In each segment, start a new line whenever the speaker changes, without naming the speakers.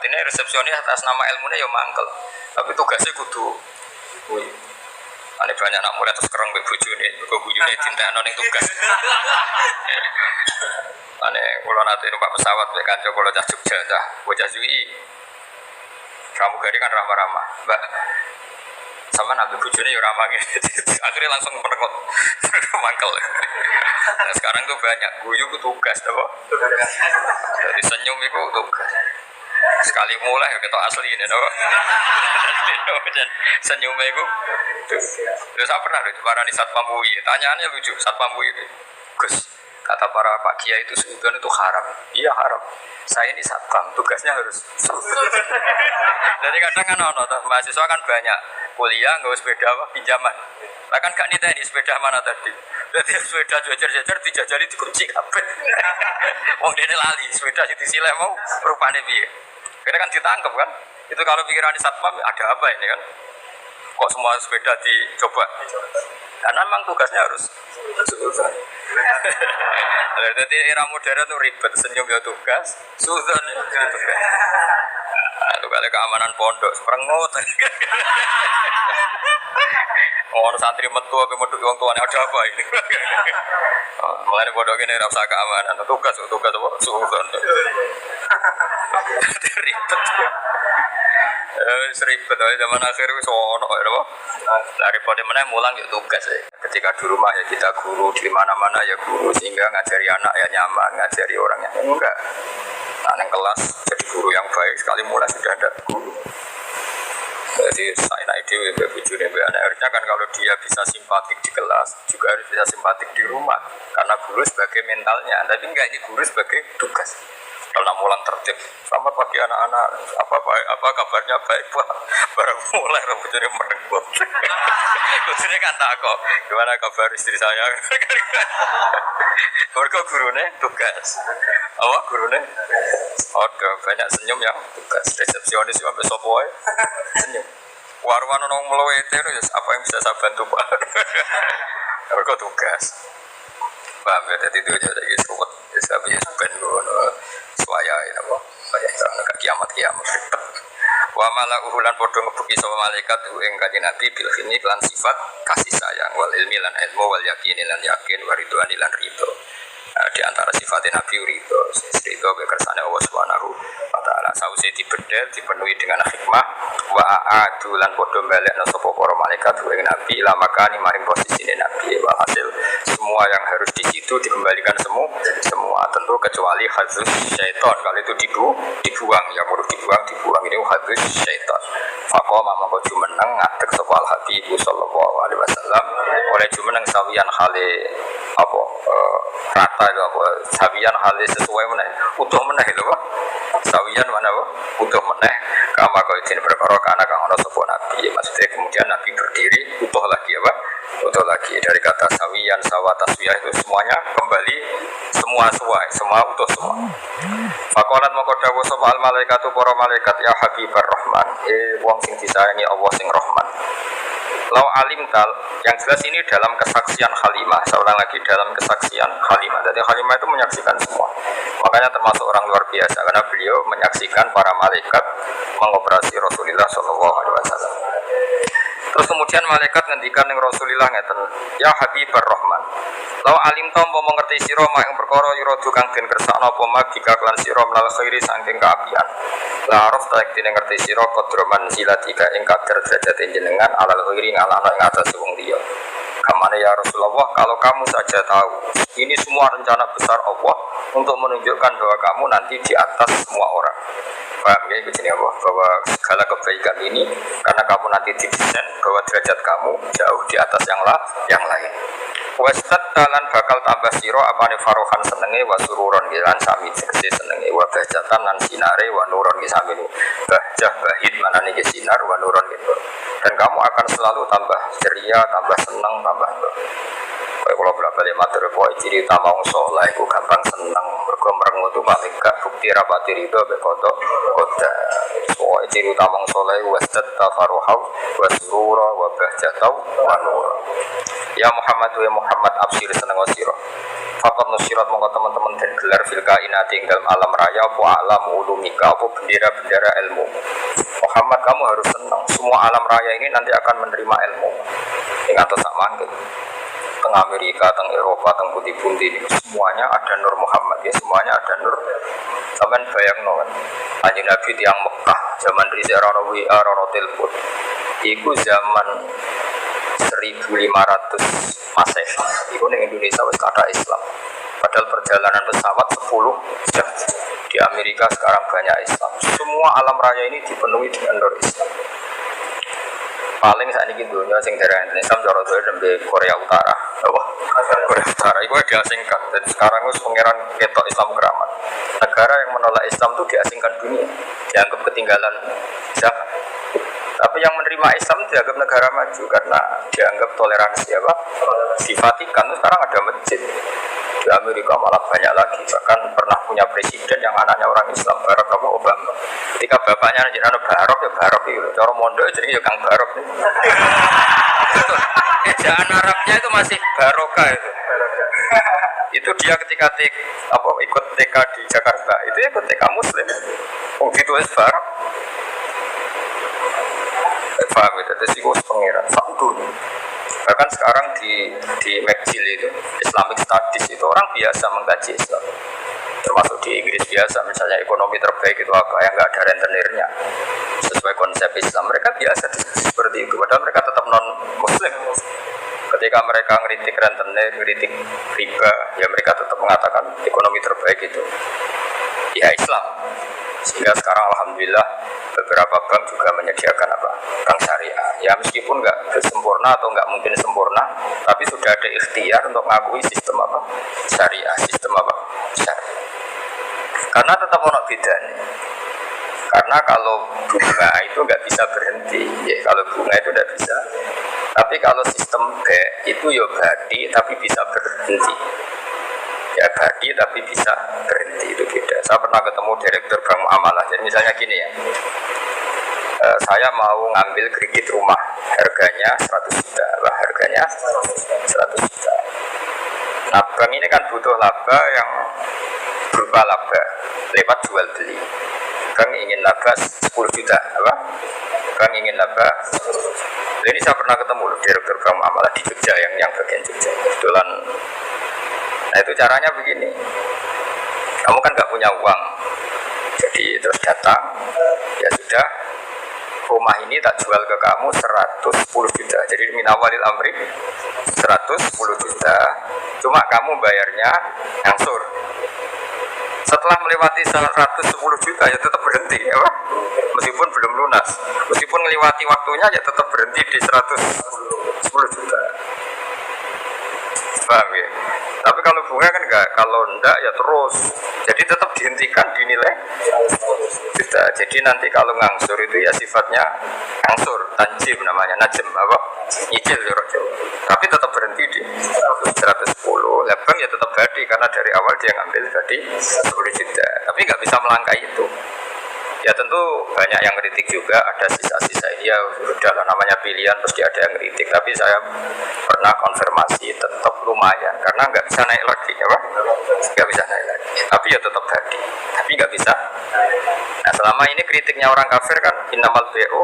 artinya resepsionis atas nama ilmunya ya mangkel, tapi tugasnya kudu kuwi. Ane banyak anak muda terus kereng mbek bojone, mergo bojone dintekno ning tugas. Ane kula nate numpak pesawat mbek kanca kula cah Jogja cah, bocah suwi. Pramugari kan ramah-ramah, Mbak. Sama nabi bojone ya ramah gitu. Akhirnya langsung merengot. Mangkel. Nah, sekarang tuh banyak guyu ku tugas to. Jadi senyum itu tugas. Sekali mulai kita asli ini to. Dan senyumnya itu terus saya pernah itu para satpam UI tanyaannya lucu satpam UI itu Gus kata para pak kiai itu suudon itu haram. Iya haram, saya ini satpam tugasnya harus jadi kadang kan mahasiswa kan banyak kuliah nggak sepeda apa pinjaman bahkan gak nita ini sepeda mana tadi jadi sepeda jajar-jajar dijajari dikunci kabeh wong dene lali sepeda sing disileh mau rupane piye kira kan ditangkap kan. Itu kalau pikiran satpam ada apa ini kan? Kok semua sepeda dicoba? Karena memang tugasnya harus suudzon. Jadi era modern itu ribet, senyum ya tugas, suudzon ya tugas. Itu kali keamanan pondok, seperengut. Oh, santri metu apa metu wong tuane ada apa ini? Mulane pondok ini ora usah keamanan, tugas apa suudzon. Ribet. Seribet zaman akhir wis ono kok apa. Daripada meneh mulang ya tugas ya. Ketika di rumah ya kita guru, di mana-mana ya guru sehingga ngajari anak ya nyaman, ngajari orang yang enggak. Nah, yang kelas jadi guru yang baik sekali mulai sudah ada guru. Jadi saya naik di bujune akhirnya kan kalau dia bisa simpatik di kelas juga harus bisa simpatik di rumah karena guru sebagai mentalnya, tapi enggak ini guru sebagai tugas. Kalau mulang tertib, selamat pagi anak-anak, apa kabarnya baik pak? Baru mulai rambutnya merenggut. Gurune kan tak kok, gimana kabar istri saya? Mereka gurunya tugas, apa gurunya? Ada banyak senyum yang tugas, resepsionis sampai sopoy senyum. Warwan nong melawete itu apa yang bisa saya bantu pak? Mereka tugas. Paham ya, jadi itu aja lagi seruat. Tapi ya ben suaya ini apa? Kayak itu kiamat ribet. Wa mala uhulan podo ngebuki sama malaikat ing kanjeng Nabi bil khini lan sifat kasih sayang wal ilmi lan ilmu wal yakini lan yakin wa ridwani lan ridho. Di antara sifatnya Nabi ridho, ridho kekersane Allah Subhanahu wa taala. Sause dibedel dipenuhi dengan hikmah wa aadu lan podo balekno sapa para malaikat ing Nabi ila makani maring posisine Nabi. Walhasil semua yang harus di situ dikembalikan semua tentu kecuali hadzus syaitan kalau itu dibuang yang perlu dibuang ini hadzus syaitan. Faqama mangko jumeneng ngadeg sapa al Habib sallallahu alaihi wasallam oleh jumeneng sawiyan hale apa rata itu apa sawiyan hale sesuai meneh utuh meneh itu Pak sawiyan mana Pak utuh meneh kama kau izin perkara kana kang ana sapa nabi maksudnya kemudian nabi berdiri utuh lagi ya Pak utuh lagi dari kata sawiyan sawa taswiyah itu semuanya kembali semua utuh semua. Faqalat moko dawuh sapa al malaikatu para malaikat ya Habibar Rahman wong sing disayangi Allah sing Rahman. Lau alim tal yang jelas ini dalam kesaksian Halimah. Seorang lagi dalam kesaksian Halimah. Jadi Halimah itu menyaksikan semua. Makanya termasuk orang luar biasa karena beliau menyaksikan para malaikat mengoperasi Rasulullah SAW. Terus kemudian malaikat ngendikan yang Rasulullah ngeten, ya Habibar Rahman. Lau alim tom mau mengerti sira mak ing perkara yuradu kang den kersakno apa mak jika klan sira mlal khairi saking kaapian. La araf tak den ngerti sira kodroman silatika ing kadar derajat jenengan alal khairi ngalana ing atas wong liya. Kamane ya Rasulullah kalau kamu saja tahu ini semua rencana besar Allah untuk menunjukkan bahwa kamu nanti di atas semua orang. Paham ya begini Allah bahwa segala kebaikan ini karena kamu nanti didesain bahwa derajat kamu jauh di atas yang lain. Wastat talan bakal tambah siro apane farohan senenge wa sururon lan sami tegese senenge wa bahjatan lan sinare wa nuron sami bahjah bahid manane ke sinar wa nuron gitu. Dan kamu akan selalu tambah ceria, tambah senang, tambah kayak kalau balik matur poin ciri utama wong saleh iku gampang seneng mergo merengut malaikat bukti rapati ridho be kodok koda. Poin ciri utama wong saleh wastat tafaruha wa surura wa bahjatau wa nur. Ya Muhammad absir seneng sira Fakat nusirat mongko teman-teman dan gelar filka inati ing dalam alam raya apa alam ulumika apa bendera-bendera ilmu. Muhammad kamu harus senang semua alam raya ini nanti akan menerima ilmu. Ing atas sak mangke. Teng Amerika, teng Eropa, teng putih-putih ini semuanya ada Nur Muhammad ya, semuanya ada Nur. Sampeyan bayangno kan. Kanjeng Nabi tiyang Mekah zaman dhisik ana WA, ana telepon. Iku zaman 1500 Masehi. Iku ning Indonesia wis kathah Islam. Padahal perjalanan pesawat 10 jam. Di Amerika sekarang banyak Islam. Semua alam raya ini dipenuhi dengan Nur Islam. Paling saat ini dunia sing darah Islam cara dari Korea Utara. Korea Utara itu diasingkan dan sekarang itu pangeran ketok Islam keramat. Negara yang menolak Islam itu diasingkan dunia, dianggap ketinggalan zaman. Tapi yang menerima Islam dianggap negara maju karena dianggap toleransi apa? Di Vatikan itu sekarang ada masjid. Di Amerika malah banyak lagi. Bahkan pernah punya presiden yang anaknya orang Islam, Barack Obama. Ketika bapaknya jadi anak Barok ya Barok itu. Cara mondok jadi ya Kang Barok nih. Ejaan Arabnya itu masih Baroka itu. Itu dia ketika ikut TK di Jakarta itu ikut TK Muslim. Ditulis Barok. Paham itu, itu sih pengiran satu. Bahkan sekarang di McGill itu Islamic Studies itu orang biasa mengkaji Islam, termasuk di Inggris biasa misalnya ekonomi terbaik itu apa yang nggak ada rentenirnya sesuai konsep Islam, mereka biasa seperti itu padahal mereka tetap non Muslim. Ketika mereka ngeritik rentenir, ngeritik riba, ya mereka tetap mengatakan ekonomi terbaik itu ya Islam. Sehingga sekarang alhamdulillah beberapa bank juga menyediakan apa? Bank syariah. Ya meskipun nggak sempurna atau nggak mungkin sempurna, tapi sudah ada ikhtiar untuk mengakui sistem apa? Syariah, sistem apa? Syariah. Karena tetap orang beda nih. Karena kalau bunga itu nggak bisa berhenti, ya kalau bunga itu nggak bisa. Tapi kalau sistem B itu ya berhenti tapi bisa berhenti. Ya bagi tapi bisa berhenti, itu beda. Saya pernah ketemu direktur bank muamalah. Jadi misalnya gini ya, saya mau ngambil kredit rumah, harganya 100 juta, harganya 100 juta. Nah bank ini kan butuh laba yang berupa laba lewat jual beli. Bank ingin laba 10 juta, apa? Bank ingin laba 10 juta. Jadi saya pernah ketemu direktur bank muamalah di Jogja yang bagian Jogja. Kebetulan. Nah itu caranya begini, kamu kan nggak punya uang, jadi terus datang, ya sudah, rumah ini tak jual ke kamu 110 juta, jadi minawalil amri 110 juta, cuma kamu bayarnya ngangsur. Setelah melewati 110 juta ya tetap berhenti, ya Pak? Meskipun belum lunas, meskipun melewati waktunya ya tetap berhenti di 110 juta. Paham ya? Tapi kalau bunga kan enggak, kalau enggak ya terus. Jadi tetap dihentikan dinilai juta. Jadi nanti kalau ngangsur itu ya sifatnya ngangsur, tanjim namanya, najem apa? Nyicil ya tapi tetap berhenti di 110. Lebang ya tetap badi karena dari awal dia ngambil tadi 10 juta. Tapi enggak bisa melangkahi itu. Ya tentu banyak yang kritik juga, ada sisa-sisa ya sudah lah namanya pilihan pasti ada yang kritik, tapi saya pernah konfirmasi tetap lumayan karena nggak bisa naik lagi ya Pak, nggak bisa naik lagi, tapi ya tetap tadi, tapi nggak bisa. Nah selama ini kritiknya orang kafir kan innamal BO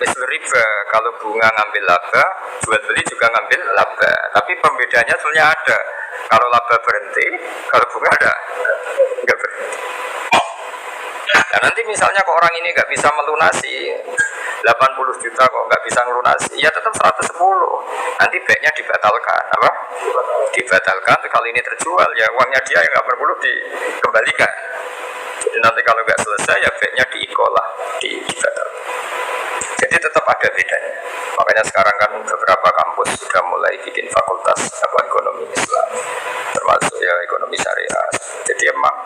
misal riba, kalau bunga ngambil laba, jual beli juga ngambil laba, tapi pembedanya sebenarnya ada, kalau laba berhenti, kalau bunga ada nggak berhenti. Nah nanti misalnya kok orang ini nggak bisa melunasi 80 juta kok nggak bisa melunasi, ya tetap 110. Nanti baiknya dibatalkan, apa? Dibatalkan. Kalau ini terjual ya uangnya dia yang nggak perlu dikembalikan. Jadi nanti kalau nggak selesai ya baiknya diikolah, dibatalkan. Jadi tetap ada bedanya. Makanya sekarang kan beberapa kampus sudah mulai bikin fakultas apa ekonomi Islam, termasuk ya ekonomi syariah. Jadi emang.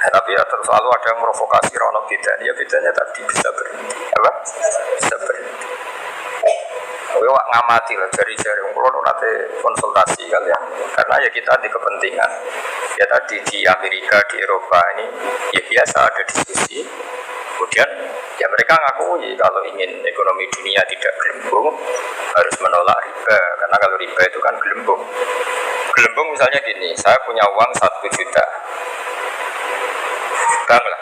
Nah, tapi ya terus selalu ada yang provokasi rono beda, ya bedanya tadi bisa berhenti, apa? Bisa berhenti. Wah ngamati lah jari-jari, kalau nanti konsultasi kalian, karena ya kita di kepentingan. Ya tadi di Amerika, di Eropa ini ya biasa ada diskusi. Kemudian ya mereka ngakui kalau ingin ekonomi dunia tidak gelembung harus menolak riba, karena kalau riba itu kan gelembung. Gelembung misalnya gini, saya punya uang 1 juta.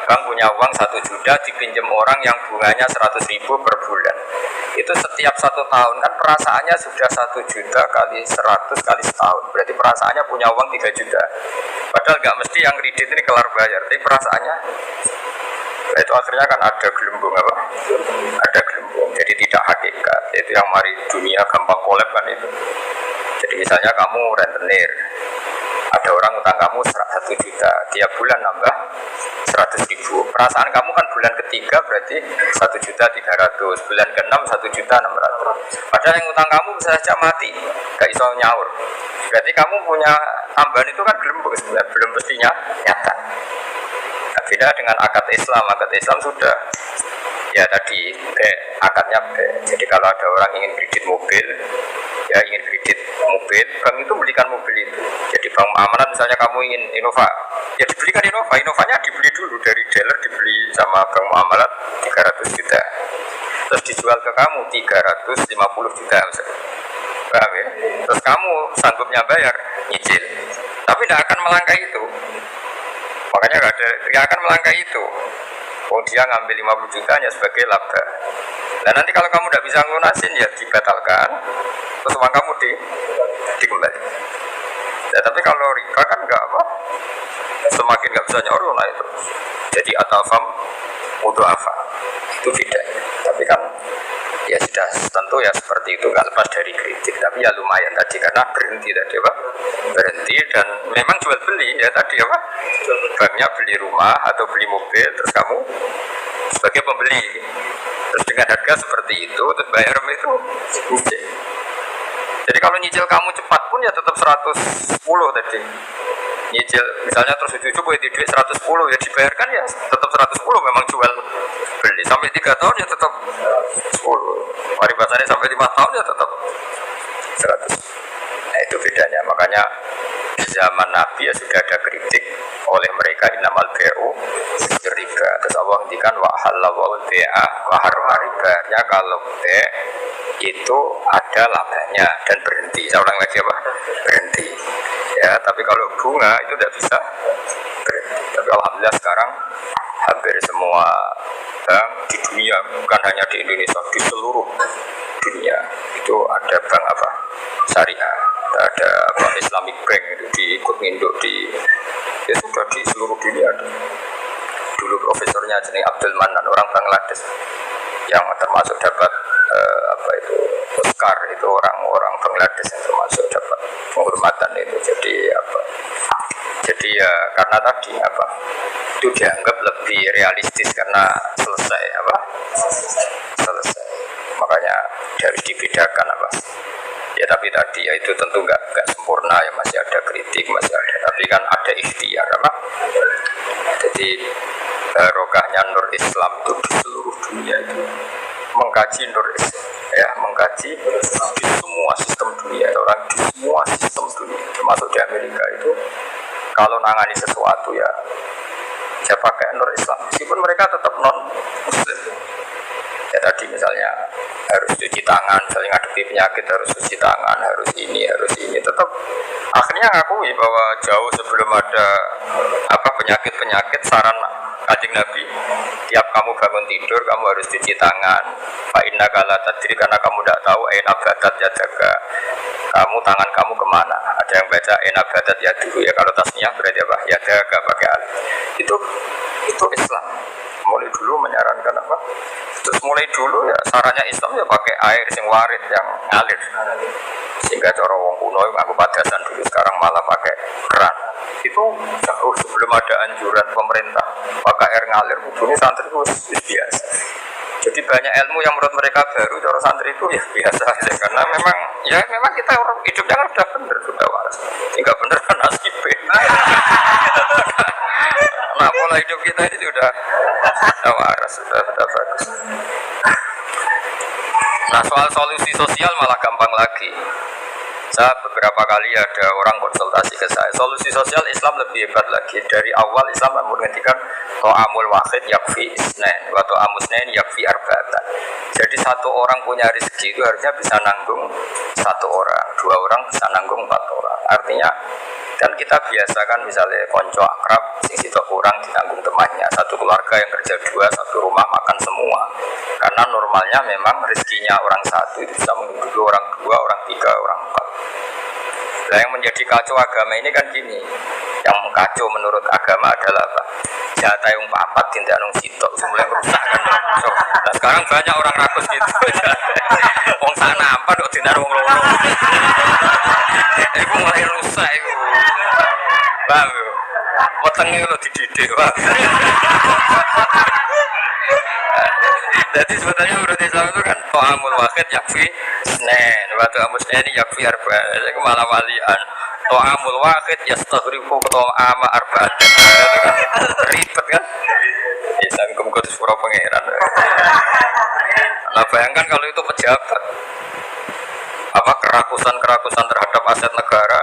Bang punya uang 1 juta dipinjam orang yang bunganya 100.000 per bulan. Itu setiap 1 tahun kan perasaannya sudah 1 juta kali 100 kali setahun. Berarti perasaannya punya uang 3 juta. Padahal nggak mesti yang kredit ini kelar bayar, tapi perasaannya. Nah, itu akhirnya kan ada gelembung apa? Ada gelembung. Jadi tidak hakikat. Itu yang mari dunia gampang kolab kan itu. Jadi misalnya kamu rentenir, ada orang utang kamu 1 juta, tiap bulan nambah 100.000. Perasaan kamu kan bulan ketiga berarti 1.300.000, bulan ke-6 1.600.000. Padahal yang utang kamu bisa saja mati, gak iso nyaur. Berarti kamu punya tambahan itu kan belum mestinya nyata. Nah, beda dengan akad Islam sudah ya tadi akadnya B. Jadi kalau ada orang ingin kredit mobil, ya ingin kredit mobil, bank itu belikan mobil itu. Jadi bank amanat misalnya kamu ingin Innova, ya dibelikan Innova. Innovanya dibeli dulu dari dealer, dibeli sama bank muamalat 300 juta. Terus dijual ke kamu 350 juta misalnya. Paham ya? Terus kamu sanggupnya bayar, nyicil. Tapi tidak akan melangkah itu. Makanya tidak akan melangkah itu. Oh dia ngambil 50 jutanya sebagai laba. Nah nanti kalau kamu tidak bisa ngunasin ya dibatalkan. Terus uang kamu dikembali. Ya, tapi kalau riba kan enggak apa, semakin nggak bisa nyaur nah itu. Jadi atafam mudhafa itu beda. Tapi kan ya sudah tentu ya seperti itu, nggak lepas dari kritik. Tapi ya lumayan tadi karena berhenti tadi apa? Berhenti dan memang jual beli ya tadi apa? Banknya beli rumah atau beli mobil terus kamu sebagai pembeli. Terus dengan harga seperti itu terus bayar itu nyicil. Jadi kalau nyicil kamu cepat pun ya tetap 110 tadi. Nyicil misalnya terus cucu gue di duit 110 ya dibayarkan ya tetap 110 memang jual beli sampai 3 tahun ya tetap 10. Paribasannya sampai 5 tahun ya tetap 100. Nah itu bedanya. Makanya di zaman Nabi ya sudah ada kritik oleh mereka innamal bai'u riba. Terus Allah ngendikan wa halallahu bai'a wa harrama riba. Ya kalau itu ada labanya dan berhenti. Saya ulang lagi apa? Berhenti. Ya, tapi kalau bunga itu tidak bisa berhenti. Tapi alhamdulillah sekarang hampir semua bank di dunia, bukan hanya di Indonesia, di seluruh dunia itu ada bank apa? Syariah. Ada apa Islamic Bank itu diikut induk di ya sudah di seluruh dunia. Dulu profesornya jenis Abdul Manan orang Bangladesh yang termasuk dapat apa itu Oscar itu orang-orang Bangladesh yang termasuk dapat penghormatan itu. Jadi apa? Jadi ya karena tadi apa? Itu dianggap lebih realistis karena selesai apa? Selesai. Makanya harus dibedakan apa? Ya tapi tadi ya itu tentu nggak sempurna ya masih ada kritik masih ada tapi kan ada ikhtiar apa? Jadi barokahnya Nur Islam itu di seluruh dunia itu mengkaji Nur Islam ya mengkaji di semua sistem dunia orang di semua sistem dunia termasuk di Amerika itu kalau nangani sesuatu ya saya pakai Nur Islam meskipun mereka tetap non Muslim. Ya tadi misalnya harus cuci tangan, misalnya ngadepi penyakit harus cuci tangan, harus ini, tetap akhirnya ngakui bahwa jauh sebelum ada apa penyakit saran Kanjeng Nabi, tiap kamu bangun tidur kamu harus cuci tangan. Fa innaka la tadri karena kamu tidak tahu aina batat yadaka. Kamu tangan kamu kemana? Ada yang baca aina batat yaduhu ya kalau tasnya berarti apa? Yadaka pakai alif. Itu Islam. Mulai dulu menyarankan apa? Terus mulai dulu ya sarannya Islam ya pakai air sing warid yang ngalir. Sehingga cara wong kuno nganggo padasan dulu sekarang malah pakai keran. Itu jauh sebelum ada anjuran pemerintah pakai air ngalir. Ini santri itu biasa. Jadi banyak ilmu yang menurut mereka baru cara santri itu ya biasa aja karena memang kita orang hidupnya kan sudah benar sudah waras. Enggak benar kan nasibnya. Nah pola hidup kita ini sudah waras sudah bagus. Nah soal solusi sosial malah gampang lagi. Saya beberapa kali ada orang konsultasi ke saya. Solusi sosial Islam lebih hebat lagi. Dari awal Islam menghentikan to'amul wahid yakfi isnain wa to'amusnain yakfi arba'atan. Jadi satu orang punya rezeki itu harusnya bisa nanggung satu orang, dua orang bisa nanggung 4 orang. Artinya kan kita biasakan misalnya konco akrab, sing sitok kurang ditanggung temannya. Satu keluarga yang kerja 2, satu rumah makan semua. Karena normalnya memang rezekinya orang satu itu bisa menghidupi orang 2, orang 3, orang 4. Nah, yang menjadi kacau agama ini kan gini. Yang kacau menurut agama adalah apa? Jatah yang papat tindak nung sitok, mulai rusak kan. So, nah sekarang banyak orang rakus gitu. Wong sana apa dok tindak wong loro. Itu mulai rusak itu. Paham yo? Wetenge lo dididik, Pak. Jadi sebetulnya menurut Islam itu kan to'amul wahid yakfi snen, waktu amus ini yakfi arba. Itu malah walian. To'amul wahid yastaghriqu to'ama arba'at. Itu kan ribet kan? Bisa ngomong sepura pangeran. Nah bayangkan kalau itu pejabat, apa kerakusan terhadap aset negara.